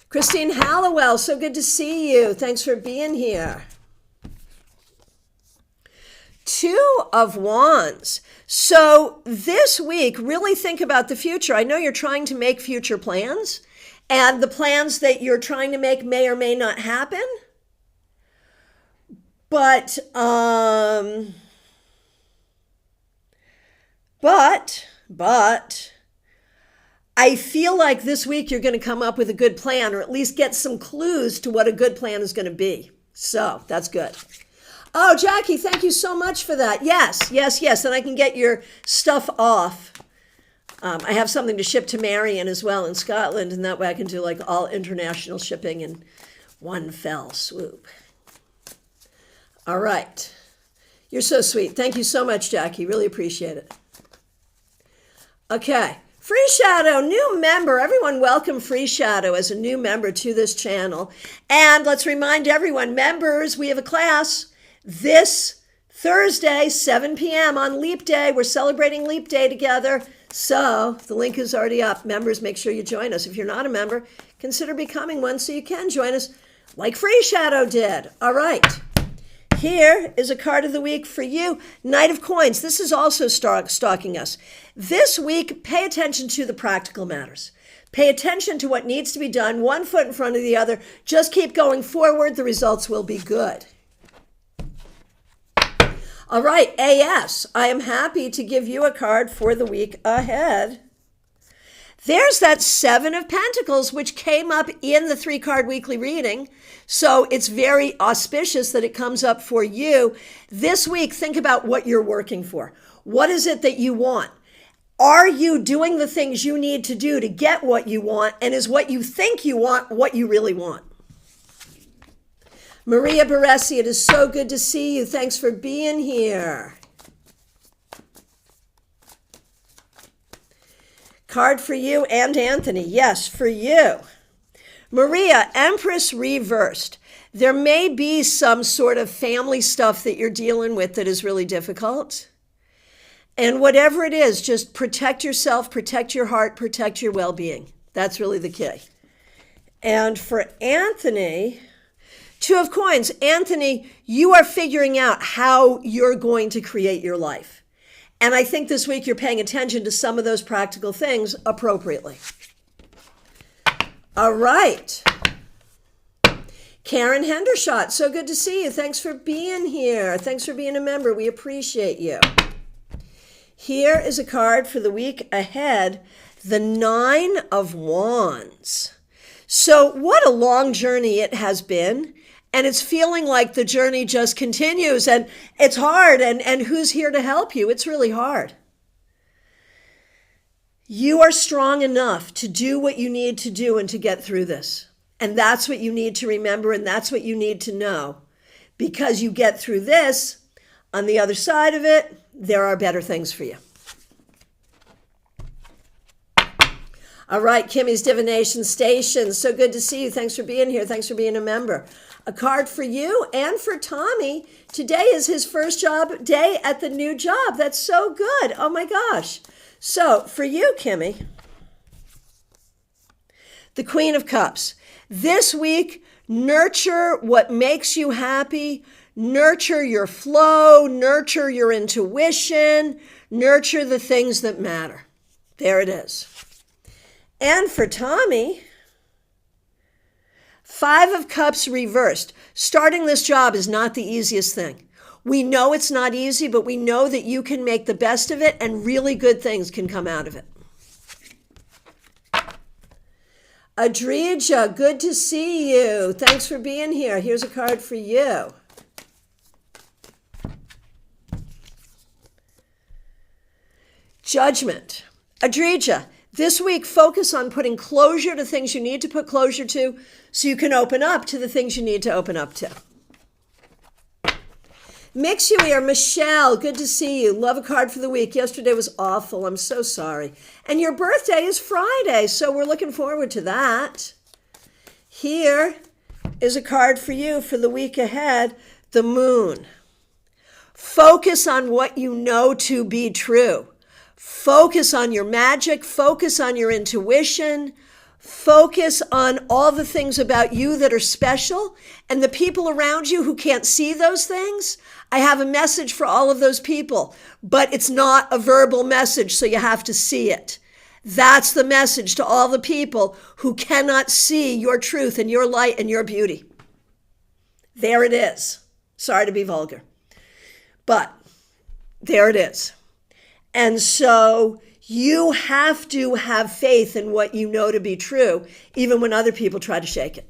Christine Hallowell, so good to see you. Thanks for being here. Two of Wands. So this week, really think about the future. I know you're trying to make future plans, and the plans that you're trying to make may or may not happen. But, but I feel like this week you're going to come up with a good plan, or at least get some clues to what a good plan is going to be. So that's good. Oh, Jackie, thank you so much for that. Yes. And I can get your stuff off. I have something to ship to Marion as well in Scotland, and that way I can do like all international shipping in one fell swoop. All right. You're so sweet. Thank you so much, Jackie. Really appreciate it. Okay. Free Shadow, new member. Everyone welcome Free Shadow as a new member to this channel. And let's remind everyone, members, we have a class this Thursday, 7 p.m. on Leap Day. We're celebrating Leap Day together. So the link is already up. Members, make sure you join us. If you're not a member, consider becoming one so you can join us like Free Shadow did. All right. Here is a card of the week for you. Knight of Coins. This is also stalking us. This week, pay attention to the practical matters. Pay attention to what needs to be done, one foot in front of the other. Just keep going forward. The results will be good. All right, AS. I am happy to give you a card for the week ahead. There's that Seven of Pentacles, which came up in the 3-card weekly reading. So it's very auspicious that it comes up for you. This week, think about what you're working for. What is it that you want? Are you doing the things you need to do to get what you want? And is what you think you want what you really want? Maria Baresi, it is so good to see you. Thanks for being here. Card for you and Anthony. Yes, for you. Maria, Empress reversed. There may be some sort of family stuff that you're dealing with that is really difficult. And whatever it is, just protect yourself, protect your heart, protect your well-being. That's really the key. And for Anthony, Two of Coins. Anthony, you are figuring out how you're going to create your life. And I think this week you're paying attention to some of those practical things appropriately. All right. Karen Hendershot, so good to see you. Thanks for being here. Thanks for being a member. We appreciate you. Here is a card for the week ahead, the 9 of Wands. So what a long journey it has been. And it's feeling like the journey just continues, and it's hard, and who's here to help you? It's really hard. You are strong enough to do what you need to do and to get through this. And that's what you need to remember, and that's what you need to know. Because you get through this, on the other side of it, there are better things for you. All right, Kimmy's Divination Station. So good to see you. Thanks for being here. Thanks for being a member. A card for you and for Tommy. Today is his first day at the new job. That's so good. Oh my gosh. So for you, Kimmy, the Queen of Cups. This week, nurture what makes you happy. Nurture your flow. Nurture your intuition. Nurture the things that matter. There it is. And for Tommy, 5 of Cups reversed. Starting this job is not the easiest thing. We know it's not easy, but we know that you can make the best of it and really good things can come out of it. Adrija, good to see you. Thanks for being here. Here's a card for you. Judgment. Adrija, this week, focus on putting closure to things you need to put closure to so you can open up to the things you need to open up to. Mix you here, Michelle, good to see you. Love a card for the week. Yesterday was awful. I'm so sorry. And your birthday is Friday, so we're looking forward to that. Here is a card for you for the week ahead, the Moon. Focus on what you know to be true. Focus on your magic, focus on your intuition, focus on all the things about you that are special, and the people around you who can't see those things. I have a message for all of those people, but it's not a verbal message, so you have to see it. That's the message to all the people who cannot see your truth and your light and your beauty. There it is. Sorry to be vulgar. But there it is. And so you have to have faith in what you know to be true, even when other people try to shake it.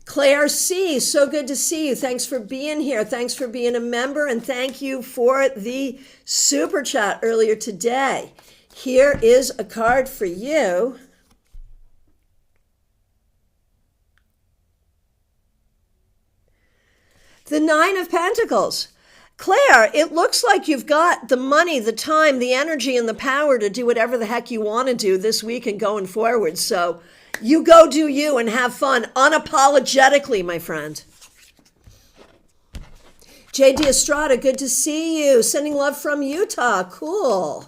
Claire C., so good to see you. Thanks for being here. Thanks for being a member, and thank you for the super chat earlier today. Here is a card for you. The Nine of Pentacles. Claire, it looks like you've got the money, the time, the energy, and the power to do whatever the heck you want to do this week and going forward. So you go do you and have fun unapologetically, my friend. JD Estrada, good to see you. Sending love from Utah. Cool.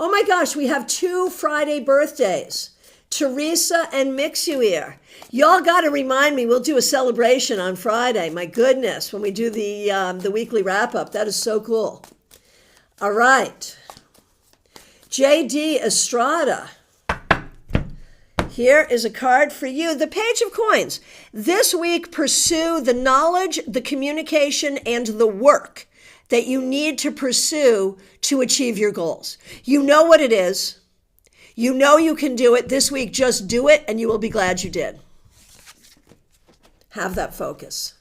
Oh my gosh, we have 2 Friday birthdays. Teresa and Mixuir. Y'all got to remind me, we'll do a celebration on Friday. My goodness, when we do the weekly wrap-up. That is so cool. All right. JD Estrada. Here is a card for you. The Page of Coins. This week, pursue the knowledge, the communication, and the work that you need to pursue to achieve your goals. You know what it is. You know you can do it. This week, just do it, and you will be glad you did. Have that focus.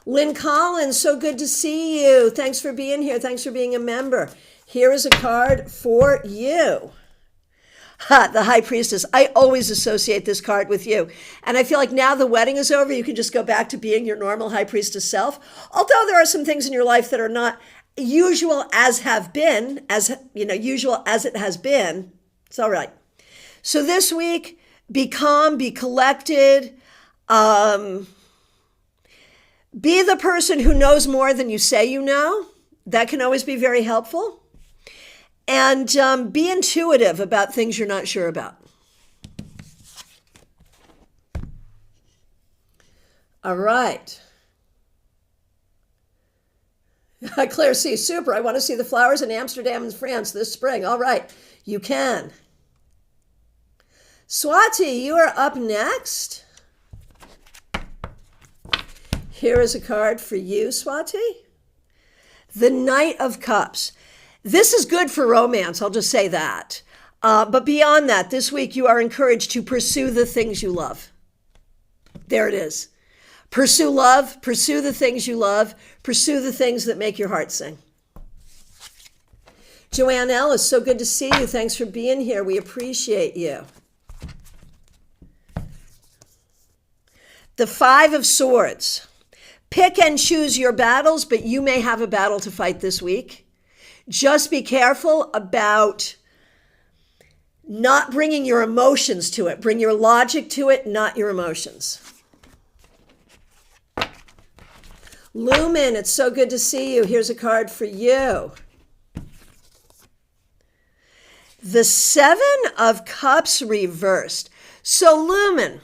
Lynn Collins, so good to see you. Thanks for being here. Thanks for being a member. Here is a card for you. The High Priestess. I always associate this card with you. And I feel like now the wedding is over, you can just go back to being your normal High Priestess self. Although there are some things in your life that are not usual as have been, usual as it has been. It's all right. So this week, be calm, be collected, be the person who knows more than you say you know. That can always be very helpful. And be intuitive about things you're not sure about. All right. Claire C., super. I want to see the flowers in Amsterdam and France this spring. All right, you can. Swati, you are up next. Here is a card for you, Swati. The Knight of Cups. This is good for romance, I'll just say that. But beyond that, this week you are encouraged to pursue the things you love. There it is. Pursue love, pursue the things you love, pursue the things that make your heart sing. Joanne Ellis, so good to see you. Thanks for being here. We appreciate you. The Five of Swords. Pick and choose your battles, but you may have a battle to fight this week. Just be careful about not bringing your emotions to it. Bring your logic to it, not your emotions. Lumen, it's so good to see you. Here's a card for you. The Seven of Cups reversed. So Lumen,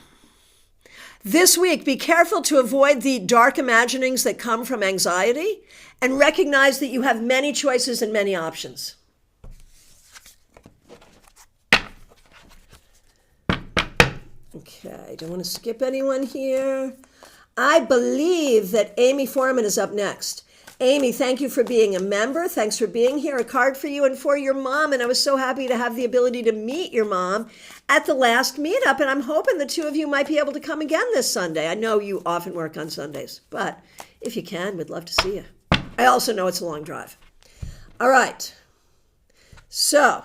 this week, be careful to avoid the dark imaginings that come from anxiety and recognize that you have many choices and many options. Okay, don't want to skip anyone here. I believe that Amy Foreman is up next. Amy, thank you for being a member. Thanks for being here. A card for you and for your mom. And I was so happy to have the ability to meet your mom at the last meetup. And I'm hoping the two of you might be able to come again this Sunday. I know you often work on Sundays, but if you can, we'd love to see you. I also know it's a long drive. All right. So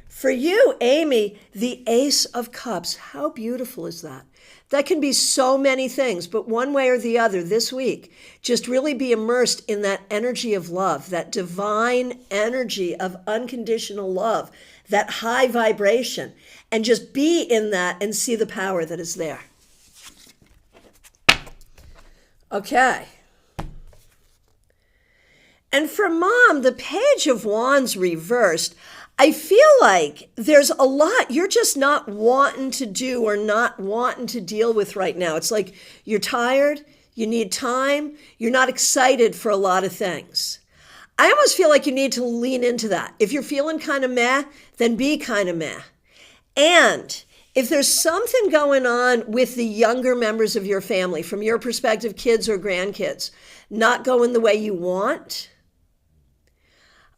for you, Amy, the Ace of Cups. How beautiful is that? That can be so many things, but one way or the other this week, just really be immersed in that energy of love, that divine energy of unconditional love, that high vibration, and just be in that and see the power that is there. Okay. And for Mom, the Page of Wands reversed. I feel like there's a lot you're just not wanting to do or not wanting to deal with right now. It's like you're tired, you need time, you're not excited for a lot of things. I almost feel like you need to lean into that. If you're feeling kind of meh, then be kind of meh. And If there's something going on with the younger members of your family, from your perspective, kids or grandkids, not going the way you want,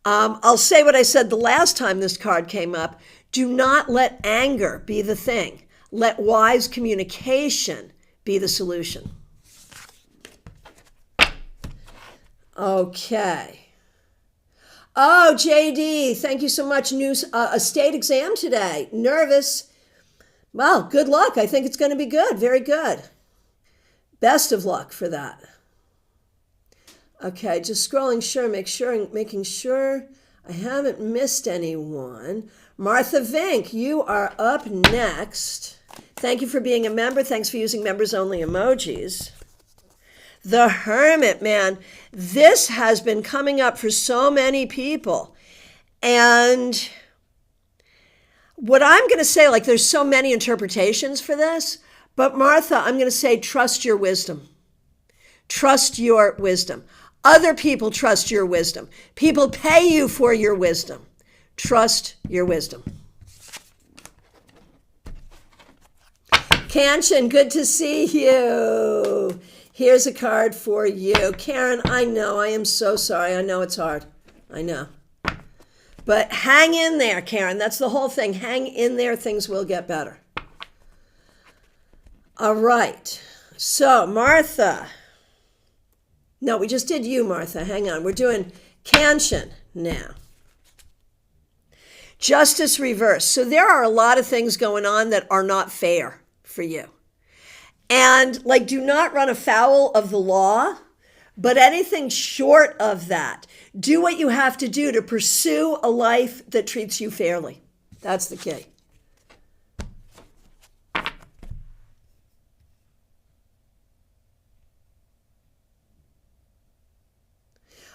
I'll say what I said the last time this card came up. Do not let anger be the thing. Let wise communication be the solution. Okay. Oh, JD, thank you so much. New a state exam today. Nervous. Well, good luck. I think it's going to be good. Very good. Best of luck for that. Okay, just scrolling, making sure I haven't missed anyone. Martha Vink, you are up next. Thank you for being a member. Thanks for using members-only emojis. The Hermit, man, this has been coming up for so many people. And what I'm going to say, like, there's so many interpretations for this, but Martha, I'm going to say trust your wisdom. Trust your wisdom. Other people trust your wisdom. People pay you for your wisdom. Trust your wisdom. Kanchan, good to see you. Here's a card for you. Karen, I know, I am so sorry. I know it's hard. I know. But hang in there, Karen. That's the whole thing. Hang in there. Things will get better. All right. So, Martha. No, we just did you, Martha. Hang on. We're doing Kanchan now. Justice reversed. So there are a lot of things going on that are not fair for you. And, like, do not run afoul of the law, but anything short of that. Do what you have to do to pursue a life that treats you fairly. That's the key.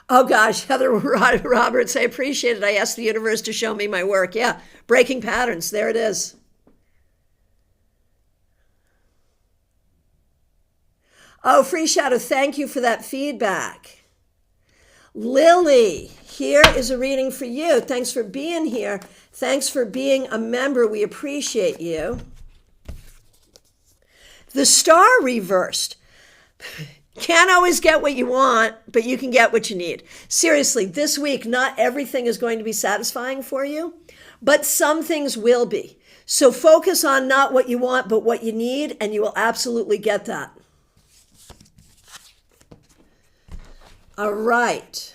Oh gosh, Heather Roberts, I appreciate it. I asked the universe to show me my work. Yeah, breaking patterns. There it is. Oh, Free Shadow, thank you for that feedback. Lily, here is a reading for you. Thanks for being here. Thanks for being a member. We appreciate you. The star reversed. Can't always get what you want, but you can get what you need. Seriously, this week, not everything is going to be satisfying for you, but some things will be. So focus on not what you want, but what you need, and you will absolutely get that. All right.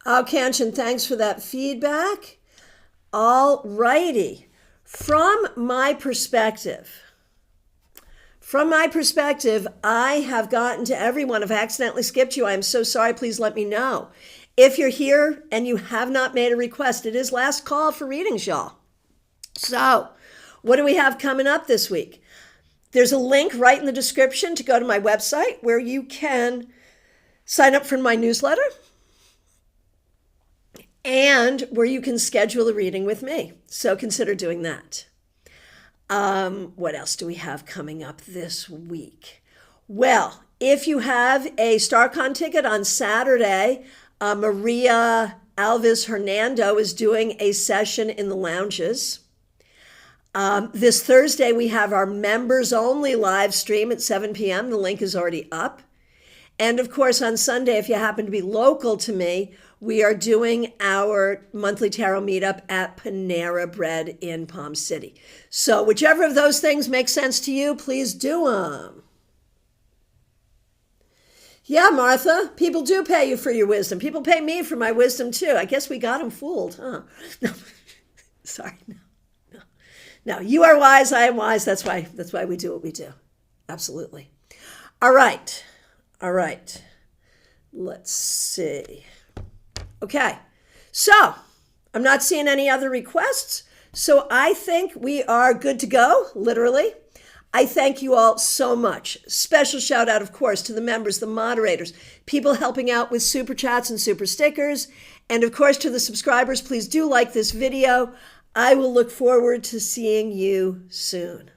Oh, Kanchan, thanks for that feedback. All righty. From my perspective, I have gotten to everyone. If I accidentally skipped you, I am so sorry. Please let me know. If you're here and you have not made a request, it is last call for readings, y'all. So, what do we have coming up this week? There's a link right in the description to go to my website where you can sign up for my newsletter and where you can schedule a reading with me. So consider doing that. What else do we have coming up this week? Well, if you have a StarCon ticket on Saturday, Maria Alves Hernando is doing a session in the lounges. This Thursday, we have our members only live stream at 7 p.m. The link is already up. And of course, on Sunday, if you happen to be local to me, we are doing our monthly tarot meetup at Panera Bread in Palm City. So whichever of those things makes sense to you, please do them. Yeah, Martha, people do pay you for your wisdom. People pay me for my wisdom too. I guess we got them fooled, huh? No, sorry, no. No, you are wise, I am wise. That's why we do what we do. Absolutely. All right. Let's see. Okay. So, I'm not seeing any other requests. So I think we are good to go, literally. I thank you all so much. Special shout out, of course, to the members, the moderators, people helping out with super chats and super stickers. And of course, to the subscribers, please do like this video. I will look forward to seeing you soon.